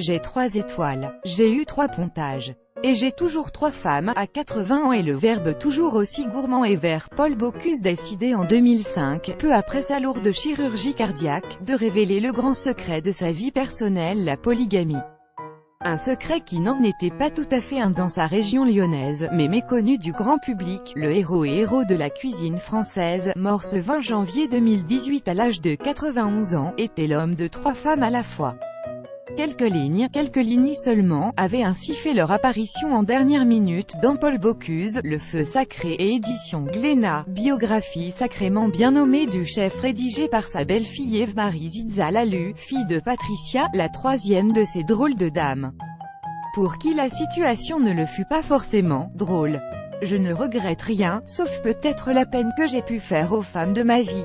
j'ai 3 étoiles. J'ai eu 3 pontages. Et j'ai toujours 3 femmes, à 80 ans et le verbe toujours aussi gourmand et vert. Paul Bocuse décidé en 2005, peu après sa lourde chirurgie cardiaque, de révéler le grand secret de sa vie personnelle, la polygamie. Un secret qui n'en était pas tout à fait un dans sa région lyonnaise, mais méconnu du grand public. Le héros de la cuisine française, mort ce 20 janvier 2018 à l'âge de 91 ans, était l'homme de 3 femmes à la fois. Quelques lignes seulement, avaient ainsi fait leur apparition en dernière minute dans Paul Bocuse, Le Feu Sacré et édition Glénat, biographie sacrément bien nommée du chef rédigée par sa belle-fille Ève-Marie Zitza-Lalu, fille de Patricia, la 3e de ces drôles de dames. Pour qui la situation ne le fut pas forcément drôle. Je ne regrette rien, sauf peut-être la peine que j'ai pu faire aux femmes de ma vie.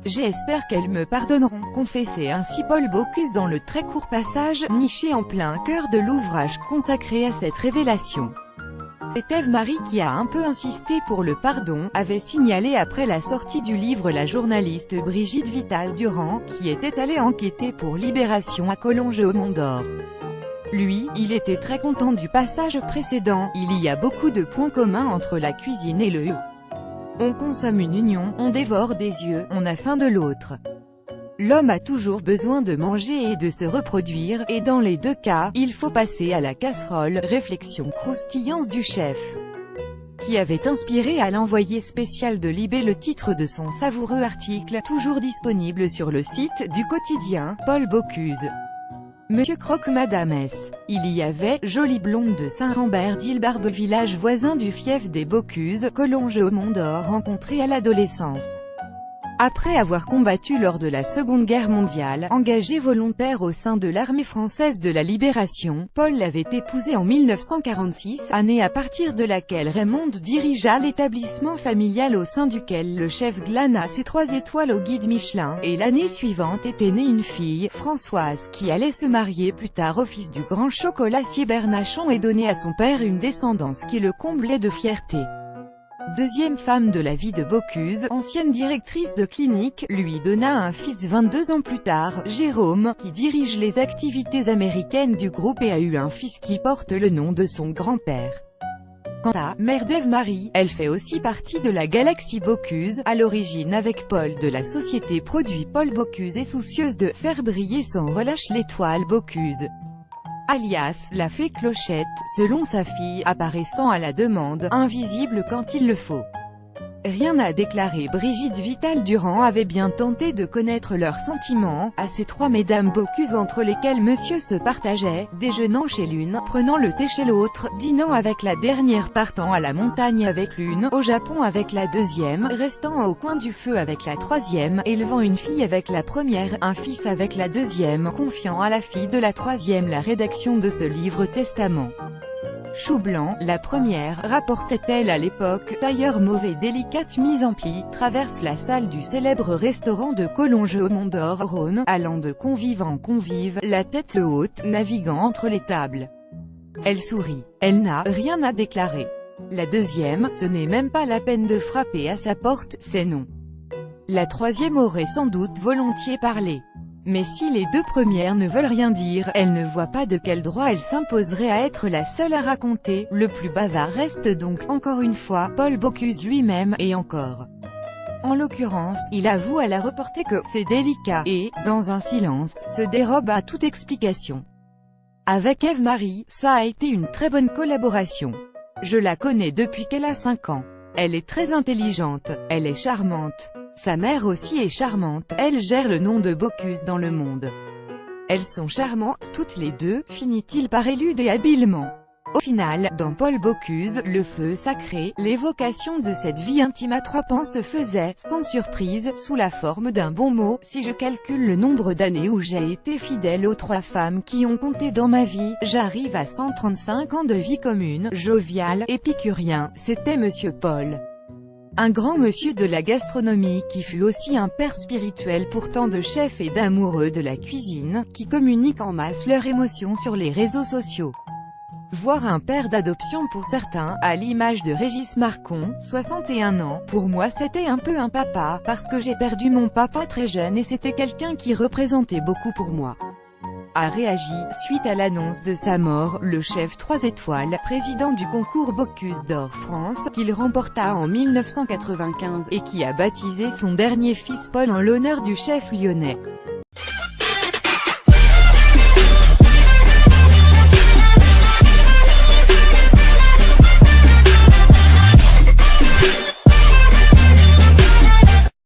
J'espère qu'elles me pardonneront, confessait ainsi Paul Bocuse dans le très court passage, niché en plein cœur de l'ouvrage consacré à cette révélation. C'est Ève-Marie qui a un peu insisté pour le pardon, avait signalé après la sortie du livre la journaliste Brigitte Vital-Durand, qui était allée enquêter pour Libération à Collonges au Mont-d'Or. Lui, il était très content du passage précédent, il y a beaucoup de points communs entre la cuisine et le On consomme une union, on dévore des yeux, on a faim de l'autre. L'homme a toujours besoin de manger et de se reproduire, et dans les 2 cas, il faut passer à la casserole. Réflexion croustillante du chef, qui avait inspiré à l'envoyé spécial de Libé le titre de son savoureux article, toujours disponible sur le site du quotidien, Paul Bocuse. Monsieur Croque Madame S. Il y avait, jolie blonde de Saint-Rambert d'Île-Barbe, village voisin du fief des Bocuse, Collonges au Mont-d'Or, rencontrée à l'adolescence. Après avoir combattu lors de la Seconde Guerre mondiale, engagé volontaire au sein de l'armée française de la Libération, Paul l'avait épousée en 1946, année à partir de laquelle Raymond dirigea l'établissement familial au sein duquel le chef glana ses 3 étoiles au guide Michelin, et l'année suivante était née une fille, Françoise, qui allait se marier plus tard au fils du grand chocolatier Bernachon et donner à son père une descendance qui le comblait de fierté. Deuxième femme de la vie de Bocuse, ancienne directrice de clinique, lui donna un fils 22 ans plus tard, Jérôme, qui dirige les activités américaines du groupe et a eu un fils qui porte le nom de son grand-père. Quant à mère d'Ève-Marie, elle fait aussi partie de la galaxie Bocuse, à l'origine avec Paul de la société produit Paul Bocuse et soucieuse de faire briller sans relâche l'étoile Bocuse. Alias, la fée Clochette, selon sa fille, apparaissant à la demande, invisible quand il le faut. Rien à déclarer. Brigitte Vital-Durand avait bien tenté de connaître leurs sentiments, à ces 3 mesdames Bocuse entre lesquelles monsieur se partageait, déjeunant chez l'une, prenant le thé chez l'autre, dînant avec la dernière, partant à la montagne avec l'une, au Japon avec la deuxième, restant au coin du feu avec la troisième, élevant une fille avec la première, un fils avec la deuxième, confiant à la fille de la troisième la rédaction de ce livre testament. Chou blanc, la première, rapportait-elle à l'époque, tailleur mauvais délicate mise en pli, traverse la salle du célèbre restaurant de Collonges au Mont-d'Or, Rhône, allant de convive en convive, la tête haute, naviguant entre les tables. Elle sourit. Elle n'a rien à déclarer. La deuxième, ce n'est même pas la peine de frapper à sa porte, c'est non. La troisième aurait sans doute volontiers parlé. Mais si les 2 premières ne veulent rien dire, elle ne voit pas de quel droit elle s'imposerait à être la seule à raconter. Le plus bavard reste donc, encore une fois, Paul Bocuse lui-même, et encore. En l'occurrence, il avoue à la reporter que c'est délicat, et, dans un silence, se dérobe à toute explication. Avec Ève-Marie, ça a été une très bonne collaboration. Je la connais depuis qu'elle a 5 ans. Elle est très intelligente, elle est charmante. Sa mère aussi est charmante, elle gère le nom de Bocuse dans le monde. Elles sont charmantes, toutes les 2, finit-il par éluder habilement. Au final, dans Paul Bocuse, Le Feu Sacré, l'évocation de cette vie intime à 3 pans se faisait, sans surprise, sous la forme d'un bon mot. Si je calcule le nombre d'années où j'ai été fidèle aux 3 femmes qui ont compté dans ma vie, j'arrive à 135 ans de vie commune, jovial, épicurien, c'était Monsieur Paul. Un grand monsieur de la gastronomie qui fut aussi un père spirituel pour tant de chefs et d'amoureux de la cuisine, qui communiquent en masse leurs émotions sur les réseaux sociaux. Voire un père d'adoption pour certains, à l'image de Régis Marcon, 61 ans, pour moi c'était un peu un papa, parce que j'ai perdu mon papa très jeune et c'était quelqu'un qui représentait beaucoup pour moi. a réagi, suite à l'annonce de sa mort, le chef 3 étoiles, président du concours Bocuse d'Or France, qu'il remporta en 1995, et qui a baptisé son dernier fils Paul en l'honneur du chef lyonnais.